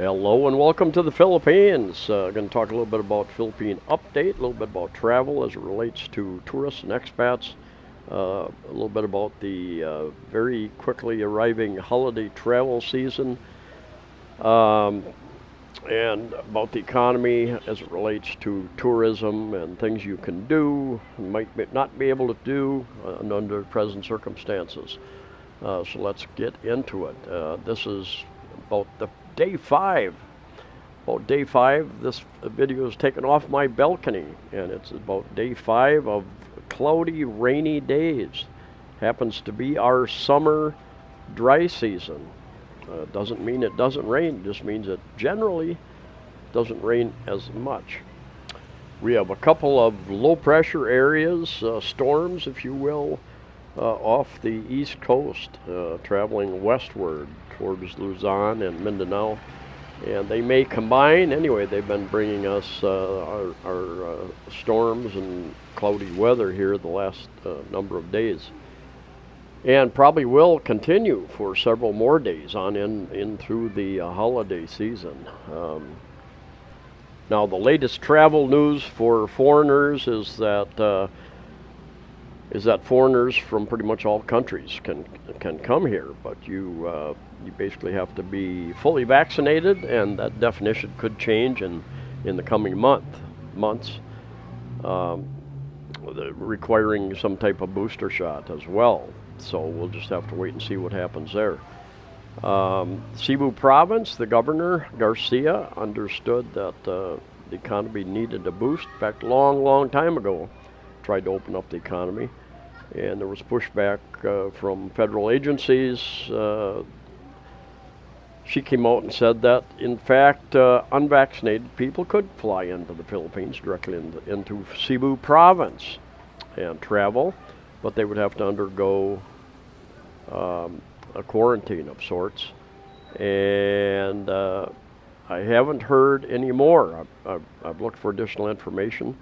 Hello and welcome to the Philippines. Going to talk a little bit about Philippine update, a little bit about travel as it relates to tourists and expats, a little bit about the very quickly arriving holiday travel season, um, and about the economy as it relates to tourism and things you can do, not be able to do under present circumstances. So let's get into it. This is about the day five. About day five, this video is taken off my balcony, and it's about day five of cloudy, rainy days. Happens to be our summer dry season. Doesn't mean it doesn't rain, just means it generally doesn't rain as much. We have a couple of low pressure areas, storms, if you will, off the east coast, traveling westward towards Luzon and Mindanao. And they may combine. Anyway, they've been bringing us our storms and cloudy weather here the last number of days. And probably will continue for several more days on in through the holiday season. Now, the latest travel news for foreigners is that foreigners from pretty much all countries can come here, but you basically have to be fully vaccinated, and that definition could change in the coming months, requiring some type of booster shot as well. So we'll just have to wait and see what happens there. Cebu province, the governor, Garcia, understood that the economy needed a boost. In fact, long time ago, tried to open up the economy, and there was pushback from federal agencies. She came out and said that, in fact, unvaccinated people could fly into the Philippines directly into Cebu province and travel, but they would have to undergo a quarantine of sorts. And I haven't heard any more. I've looked for additional information.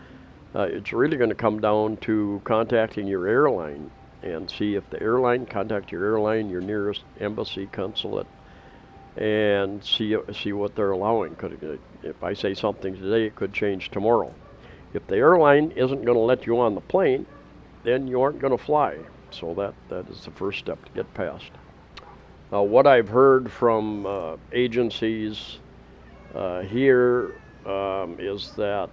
It's really going to come down to contacting your airline and see if the airline, contact your airline, your nearest embassy, consulate, and see what they're allowing. If I say something today, it could change tomorrow. If the airline isn't going to let you on the plane, then you aren't going to fly. So that is the first step to get past. What I've heard from agencies here is that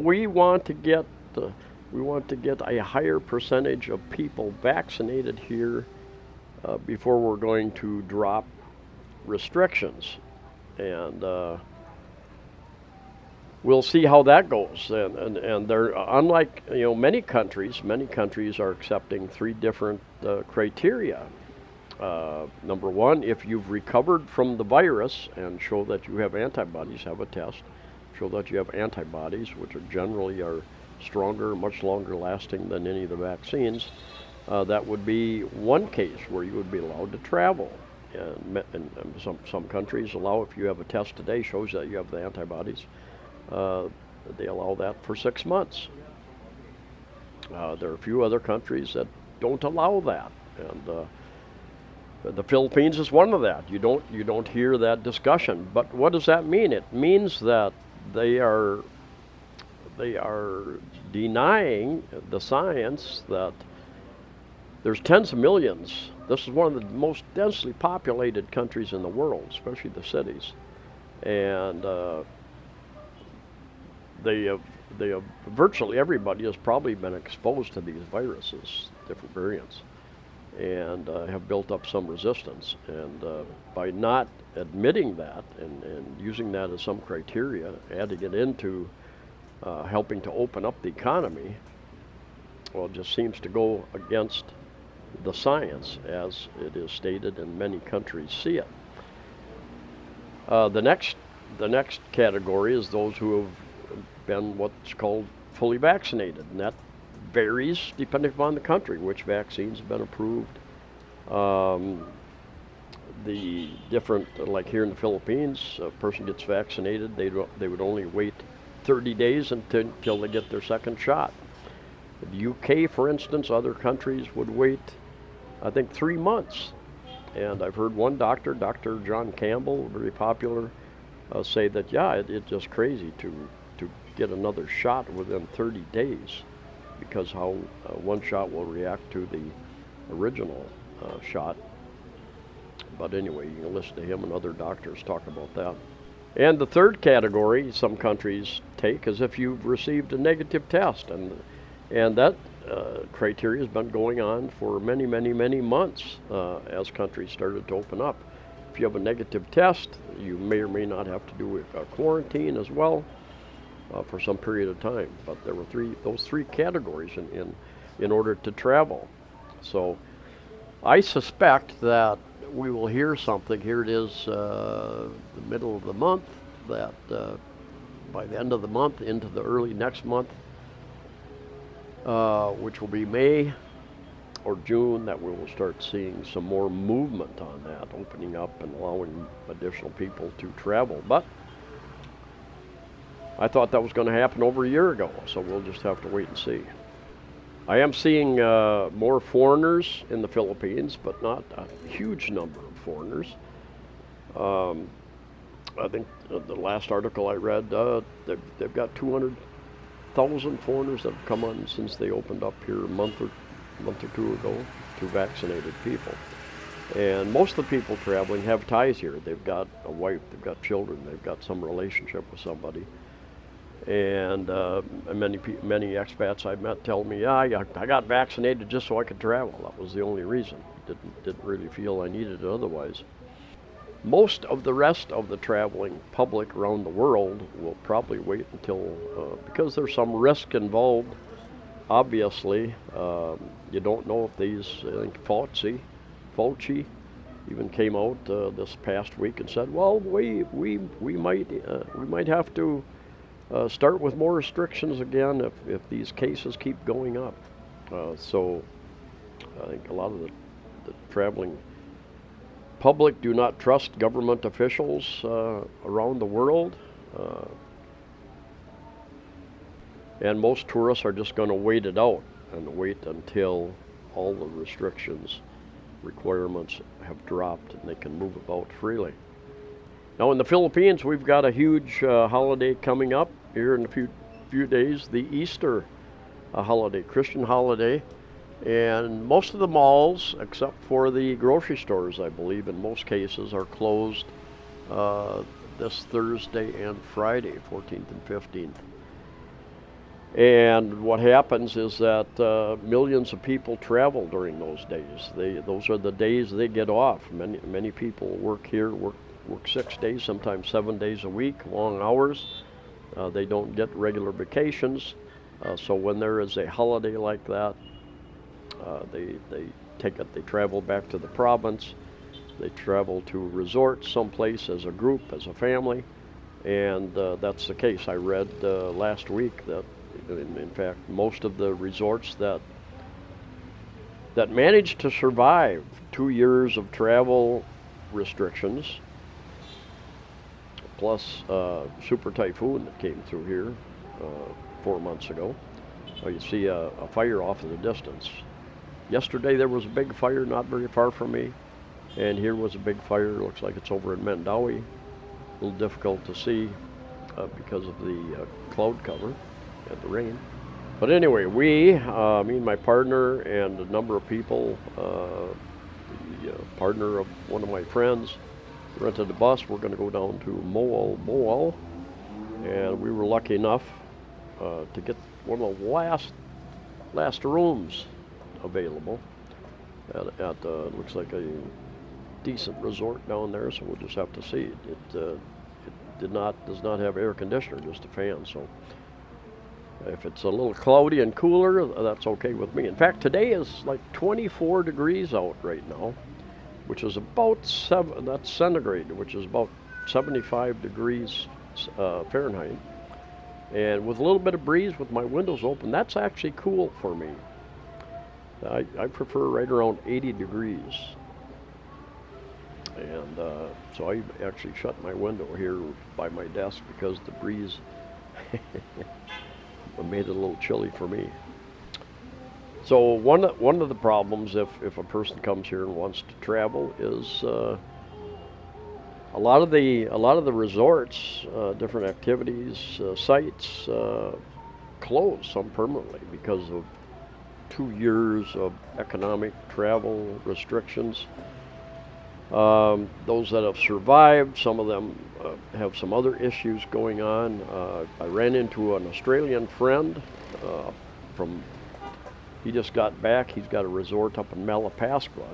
we want to get a higher percentage of people vaccinated here before we're going to drop restrictions, and we'll see how that goes. And they're unlike many countries are accepting three different criteria. Number one, if you've recovered from the virus and show that you have antibodies, have a test, show that you have antibodies, which are generally stronger, much longer lasting than any of the vaccines. That would be one case where you would be allowed to travel. And some countries allow, if you have a test today shows that you have the antibodies, they allow that for 6 months. There are a few other countries that don't allow that, and the Philippines is one of that. You don't hear that discussion. But what does that mean? It means that they are denying the science that there's tens of millions. This is one of the most densely populated countries in the world, especially the cities, and virtually everybody has probably been exposed to these viruses, different variants, and have built up some resistance. And by not admitting that and using that as some criteria, adding it into helping to open up the economy, well, it just seems to go against the science as it is stated and many countries see it. The next category is those who have been what's called fully vaccinated, and that varies depending upon the country, which vaccines have been approved. The different, like here in the Philippines, a person gets vaccinated, they would only wait 30 days until they get their second shot. The UK, for instance, other countries would wait, I think, 3 months. And I've heard one doctor, Dr. John Campbell, very popular, say that, yeah, it's just crazy to get another shot within 30 days because how one shot will react to the original shot. But anyway, you can listen to him and other doctors talk about that. And the third category some countries take is if you've received a negative test, and that criteria has been going on for many, many, many months as countries started to open up. If you have a negative test, you may or may not have to do a quarantine as well for some period of time. But there were those three categories in order to travel. So I suspect that we will hear something. Here it is, the middle of the month, that by the end of the month into the early next month, which will be May or June, that we will start seeing some more movement on that, opening up and allowing additional people to travel. But I thought that was going to happen over a year ago, so we'll just have to wait and see. I am seeing more foreigners in the Philippines, but not a huge number of foreigners. I think the last article I read, they've got 200,000 foreigners that have come on since they opened up here a month or two ago to vaccinated people. And most of the people traveling have ties here. They've got a wife, they've got children, they've got some relationship with somebody. And many expats I've met tell me, yeah, I got vaccinated just so I could travel. That was the only reason. Didn't really feel I needed it otherwise. Most of the rest of the traveling public around the world will probably wait until, because there's some risk involved, obviously. You don't know if these, I think Fauci even came out this past week and said, well, we might have to start with more restrictions again if these cases keep going up. So I think a lot of the traveling public do not trust government officials around the world. And most tourists are just going to wait it out and wait until all the restrictions, requirements have dropped and they can move about freely. Now in the Philippines, we've got a huge holiday coming up here in a few days, the Easter holiday, Christian holiday. And most of the malls, except for the grocery stores, I believe, in most cases, are closed this Thursday and Friday, 14th and 15th. And what happens is that millions of people travel during those days. Those are the days they get off. Many people work here, work 6 days, sometimes 7 days a week, long hours. They don't get regular vacations. So when there is a holiday like that, they travel back to the province. They travel to resorts someplace as a group, as a family. And that's the case. I read last week that, in fact, most of the resorts that managed to survive 2 years of travel restrictions, plus super typhoon that came through here 4 months ago. You see a fire off in the distance. Yesterday there was a big fire not very far from me, and here was a big fire. Looks like it's over in Mandawi. A little difficult to see because of the cloud cover and the rain. But anyway, me and my partner and a number of people, the partner of one of my friends, rented a bus. We're going to go down to Moal, and we were lucky enough to get one of the last rooms available at looks like a decent resort down there. So we'll just have to see. It does not have air conditioner, just a fan. So if it's a little cloudy and cooler, that's okay with me. In fact, today is like 24 degrees out right now, which is about that's centigrade, which is about 75 degrees Fahrenheit. And with a little bit of breeze with my windows open, that's actually cool for me. I prefer right around 80 degrees. And so I actually shut my window here by my desk because the breeze made it a little chilly for me. So one of the problems if a person comes here and wants to travel is a a lot of the resorts, different activities, sites closed, some permanently because of 2 years of economic travel restrictions. Those that have survived, some of them have some other issues going on. I ran into an Australian friend from. He just got back. He's got a resort up in Malapascua.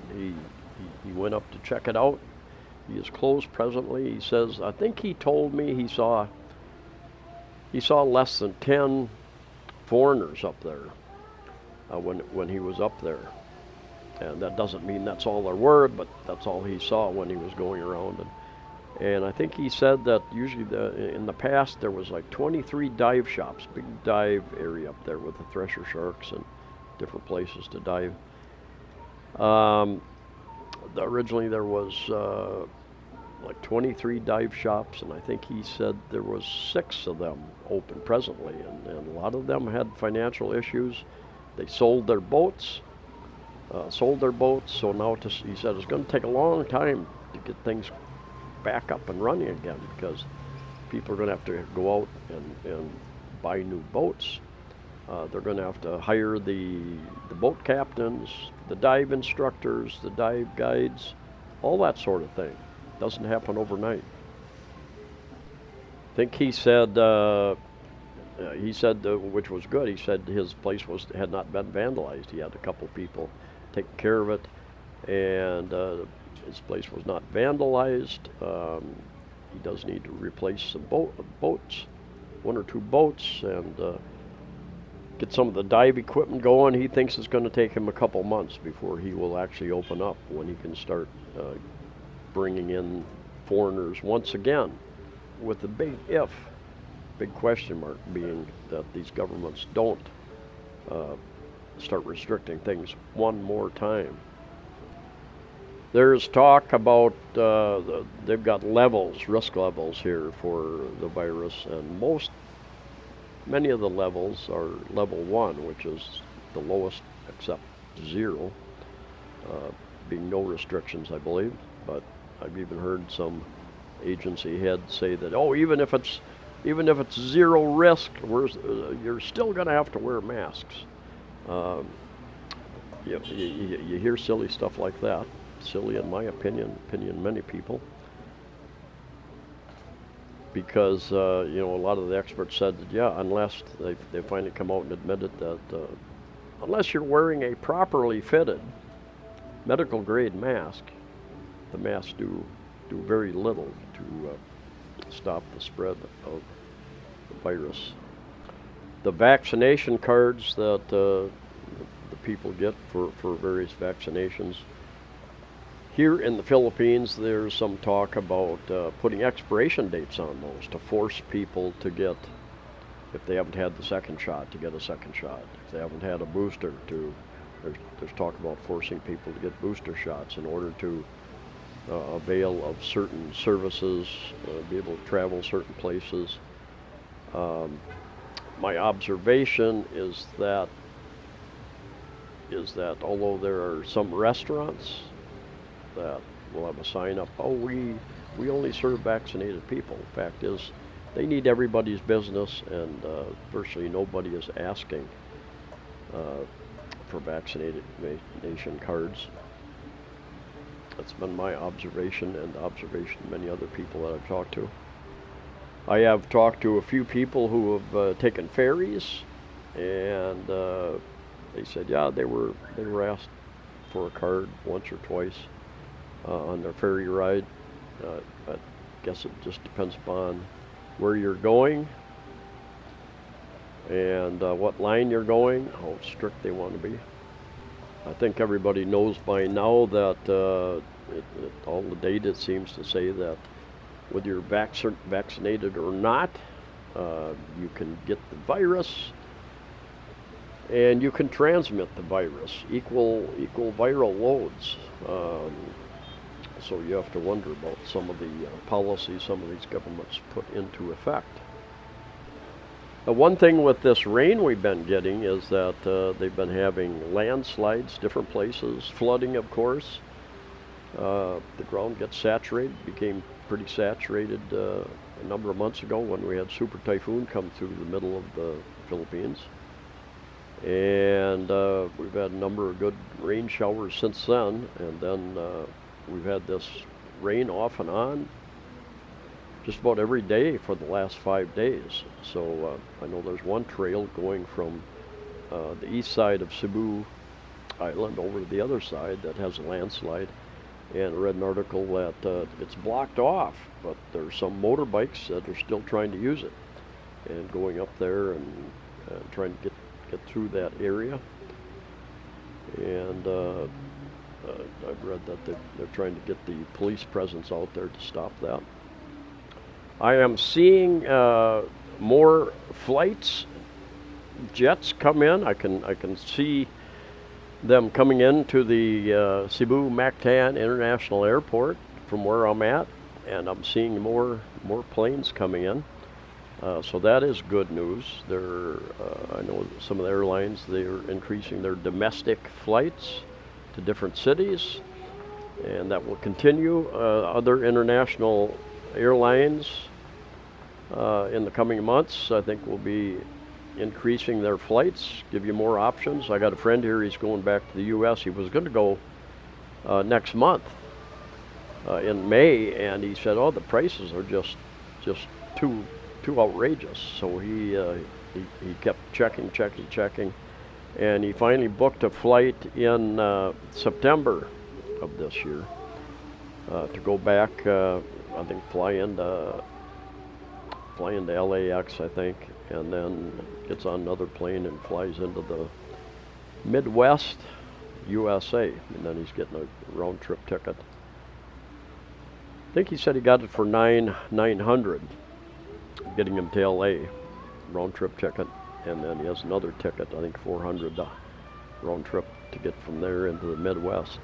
He went up to check it out. He is closed presently. He says, I think he told me he saw less than 10 foreigners up there when he was up there. And that doesn't mean that's all there were, but that's all he saw when he was going around. And I think he said that usually in the past there was like 23 dive shops, big dive area up there with the thresher sharks and different places to dive. Originally there was like 23 dive shops, and I think he said there was 6 of them open presently, and a lot of them had financial issues. They sold their boats. So now he said it's going to take a long time to get things back up and running again, because people are going to have to go out and buy new boats. They're going to have to hire the boat captains, the dive instructors, the dive guides, all that sort of thing. Doesn't happen overnight. I think he said, which was good. He said his place had not been vandalized. He had a couple people taking care of it, and his place was not vandalized. He does need to replace some boats, 1 or 2 boats, and get some of the dive equipment going. He thinks it's going to take him a couple months before he will actually open up, when he can start bringing in foreigners once again, with the big question mark being that these governments don't start restricting things one more time. There's talk about they've got risk levels here for the virus, and many of the levels are level 1, which is the lowest except 0, being no restrictions, I believe. But I've even heard some agency heads say that, even if it's 0 risk, you're still going to have to wear masks. You hear silly stuff like that. Silly in my opinion many people, because a lot of the experts said that unless they finally come out and admitted that unless you're wearing a properly fitted medical grade mask, the masks do very little to stop the spread of the virus. The vaccination cards that the people get for various vaccinations. Here in the Philippines, there's some talk about putting expiration dates on those to force people to get, if they haven't had the second shot, to get a second shot. If they haven't had a booster, there's talk about forcing people to get booster shots in order to avail of certain services, be able to travel certain places. My observation is that although there are some restaurants that will have a sign up, we only serve vaccinated people. The fact is, they need everybody's business, and virtually nobody is asking for vaccination cards. That's been my observation, and the observation of many other people that I've talked to. I have talked to a few people who have taken ferries, and they said, they were asked for a card once or twice on their ferry ride. I guess it just depends upon where you're going and what line you're going, how strict they want to be. I think everybody knows by now that all the data seems to say that whether you're vaccinated or not, you can get the virus and you can transmit the virus, equal viral loads. So you have to wonder about some of the policies some of these governments put into effect. One thing with this rain we've been getting is that they've been having landslides, different places, flooding, of course. The ground gets saturated, became pretty saturated a number of months ago when we had Super Typhoon come through the middle of the Philippines. And we've had a number of good rain showers since then, and then we've had this rain off and on just about every day for the last 5 days. So I know there's one trail going from the east side of Cebu Island over to the other side that has a landslide, and I read an article that it's blocked off, but there's some motorbikes that are still trying to use it and going up there and trying to get through that area. And I've read that they're trying to get the police presence out there to stop that. I am seeing more flights, jets come in. I can see them coming into the Cebu Mactan International Airport from where I'm at, and I'm seeing more planes coming in. So that is good news. I know some of the airlines, they're increasing their domestic flights to different cities, and that will continue. Other international airlines in the coming months, I think, will be increasing their flights, give you more options. I got a friend here, he's going back to the U.S. He was going to go next month in May, and he said, oh, the prices are just too outrageous. So he kept checking, and he finally booked a flight in September of this year to go back, I think fly into LAX, I think, and then gets on another plane and flies into the Midwest USA, and then he's getting a round trip ticket. I think he said he got it for $900, getting him to LA, round trip ticket, and then he has another ticket, I think $400 round trip to get from there into the Midwest.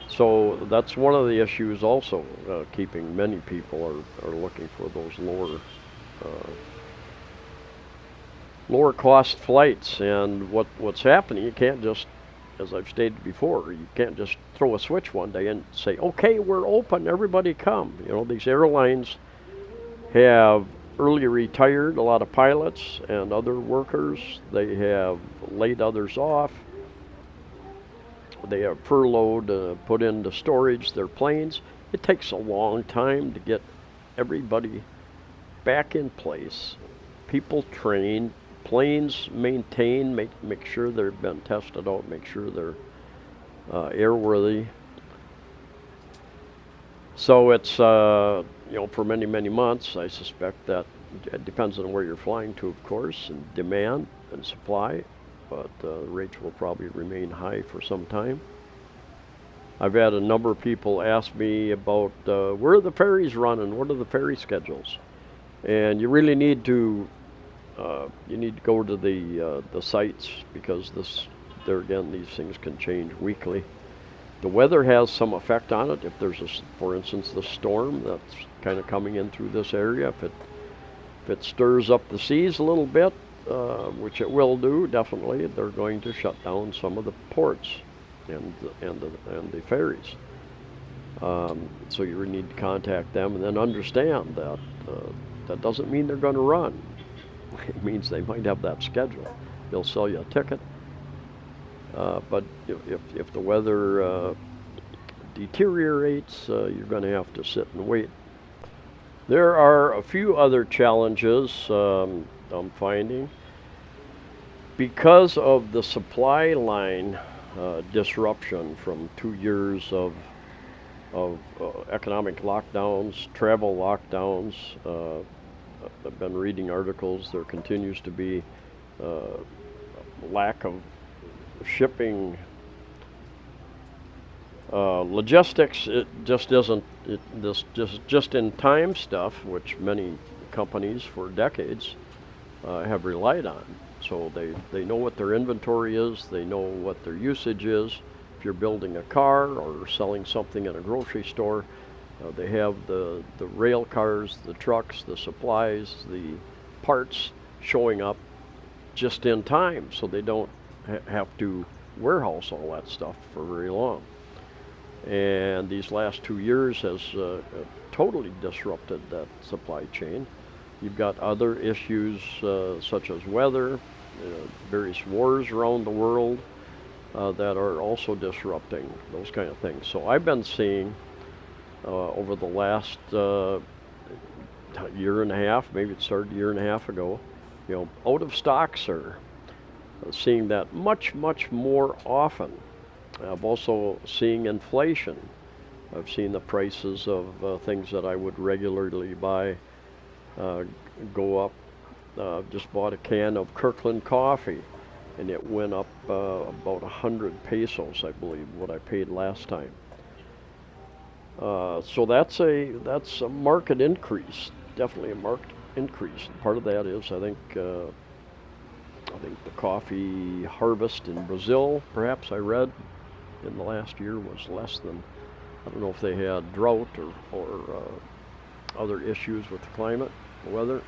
So that's one of the issues also, keeping many people are looking for those lower cost flights. And what's happening, you can't just, as I've stated before, you can't just throw a switch one day and say, okay, we're open, everybody come. You know, these airlines have early retired a lot of pilots and other workers. They have laid others off. They have furloughed, put into storage their planes. It takes a long time to get everybody back in place. People trained, planes maintained, make sure they've been tested out, make sure they're airworthy. So it's, for many months, I suspect that it depends on where you're flying to, of course, and demand and supply, but rates will probably remain high for some time. I've had a number of people ask me about where are the ferries running, what are the ferry schedules? And you really need to go to the sites, because there again, these things can change weekly. The weather has some effect on it. If there's for instance, the storm that's kind of coming in through this area, if it stirs up the seas a little bit, which it will do, definitely, they're going to shut down some of the ports and the ferries. So you really need to contact them and then understand that that doesn't mean they're going to run. It means they might have that schedule. They'll sell you a ticket. But if the weather deteriorates, you're going to have to sit and wait. There are a few other challenges I'm finding. Because of the supply line disruption from 2 years of economic lockdowns, travel lockdowns, I've been reading articles, there continues to be lack of shipping logistics. It just isn't this just in time stuff, which many companies for decades have relied on. So they know what their inventory is, they know what their usage is. If you're building a car or selling something in a grocery store, they have the rail cars, the trucks, the supplies, the parts showing up just in time, so they don't have to warehouse all that stuff for very long. and these last 2 years has totally disrupted that supply chain. You've got other issues such as weather, various wars around the world that are also disrupting those kind of things. So I've been seeing over the last year and a half, maybe it started a year and a half ago, out of stocks are seeing that much, much more often. I've also seeing inflation. I've seen the prices of things that I would regularly buy go up. Just bought a can of Kirkland coffee, and it went up about 100 pesos, I believe, what I paid last time. So that's a market increase, definitely a market increase. Part of that is I think the coffee harvest in Brazil, perhaps I read in the last year, was less than, I don't know if they had drought or other issues with the climate, the weather.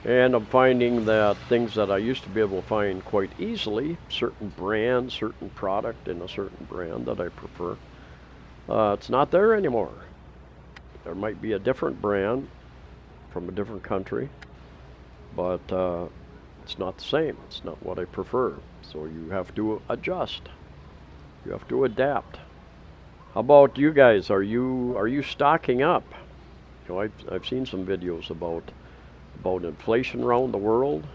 And I'm finding that things that I used to be able to find quite easily, certain brand, certain product in a certain brand that I prefer, it's not there anymore. There might be a different brand from a different country, but it's not the same. It's not what I prefer. So you have to adjust. You have to adapt. How about you guys? Are you stocking up? I've seen some videos about inflation around the world.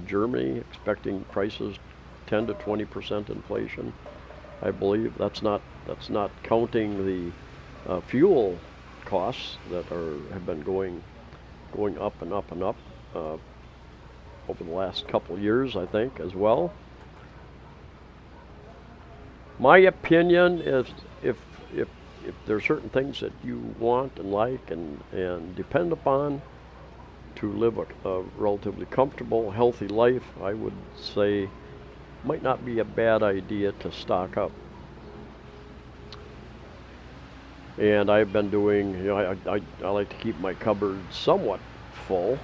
Germany expecting prices 10 to 20% inflation. I believe that's not counting the fuel costs that have been going up and up and up over the last couple of years, I think, as well. My opinion is if there are certain things that you want and like and depend upon to live a relatively comfortable, healthy life, I would say might not be a bad idea to stock up. And I've been doing, I like to keep my cupboard somewhat full,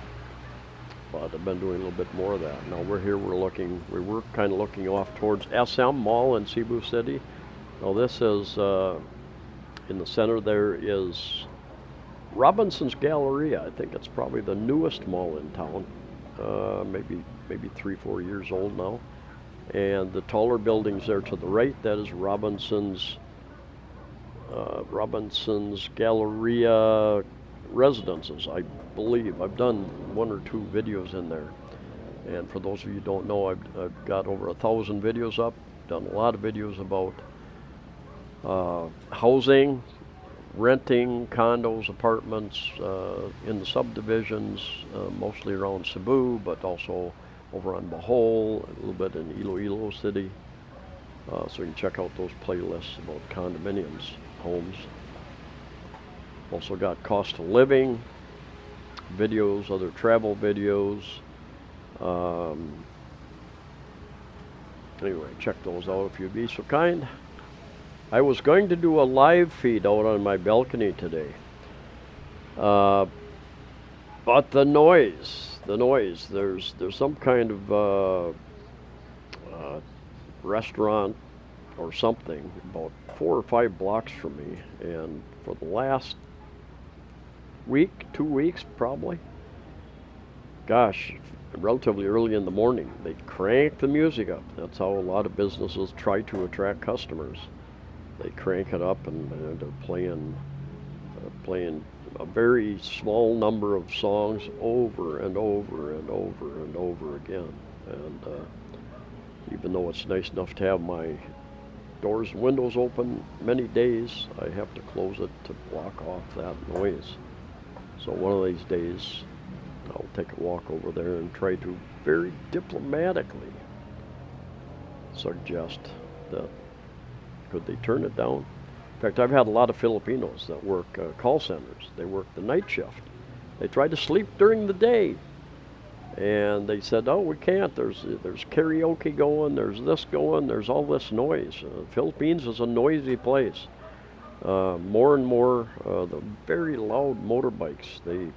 but I've been doing a little bit more of that. Now we were kind of looking off towards SM Mall in Cebu City. Now this is, in the center there is Robinson's Galleria. I think it's probably the newest mall in town, maybe 3-4 years old now. And the taller buildings there to the right, that is Robinson's Galleria Residences, I believe. I've done 1 or 2 videos in there. And for those of you who don't know, I've got over 1,000 videos up, done a lot of videos about housing, renting condos, apartments in the subdivisions, mostly around Cebu, but also over on Bohol, a little bit in Iloilo City. So you can check out those playlists about condominiums, homes. Also got cost of living videos, other travel videos. Anyway, check those out if you'd be so kind. I was going to do a live feed out on my balcony today, but the noise, there's some kind of restaurant or something about 4 or 5 blocks from me, and for the last week, 2 weeks probably, gosh, relatively early in the morning, they crank the music up. That's how a lot of businesses try to attract customers. They crank it up and they're playing a very small number of songs over and over and over and over again. And even though it's nice enough to have my doors and windows open, many days I have to close it to block off that noise. So one of these days I'll take a walk over there and try to very diplomatically suggest that could they turn it down. In fact, I've had a lot of Filipinos that work call centers. They work the night shift. They try to sleep during the day, and they said, "Oh, we can't. There's karaoke going. There's this going. There's all this noise." Philippines is a noisy place. More and more, the very loud motorbikes. They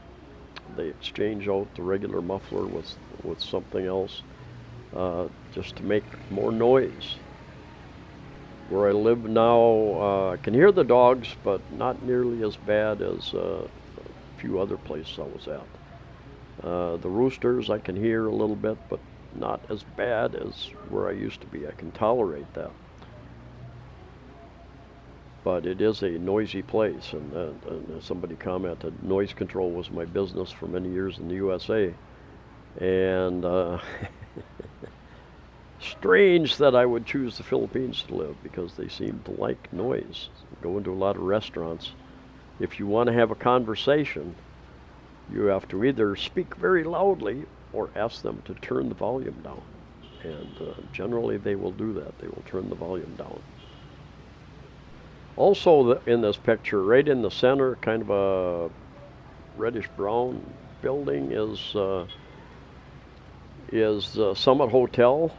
exchange out the regular muffler with something else, just to make more noise. Where I live now, I can hear the dogs, but not nearly as bad as a few other places I was at. The roosters I can hear a little bit, but not as bad as where I used to be. I can tolerate that. But it is a noisy place, and somebody commented, noise control was my business for many years in the USA. And strange that I would choose the Philippines to live because they seem to like noise. Go into a lot of restaurants. If you want to have a conversation, you have to either speak very loudly or ask them to turn the volume down. And generally they will do that. They will turn the volume down. Also in this picture, right in the center, kind of a reddish brown building is the Summit Hotel,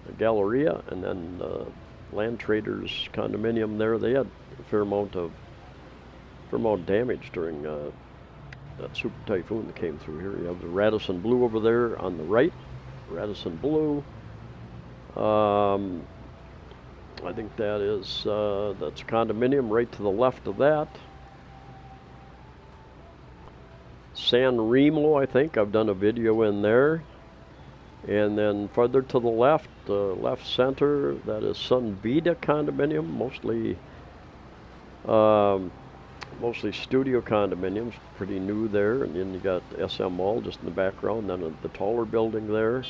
the Galleria, and then Land Traders condominium there. They had a fair amount of damage during that super typhoon that came through here. You have the Radisson Blue over there on the right, Radisson Blue. I think that is that's a condominium right to the left of that. San Remo, I think I've done a video in there. And then further to the left, left center, that is Sun Vida condominium, mostly studio condominiums, pretty new there. And then you got SM Mall just in the background. Then the taller building there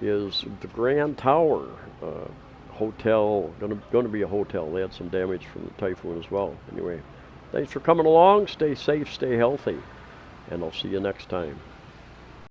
is the Grand Tower hotel, going to be a hotel. They had some damage from the typhoon as well. Anyway, thanks for coming along. Stay safe, stay healthy, and I'll see you next time.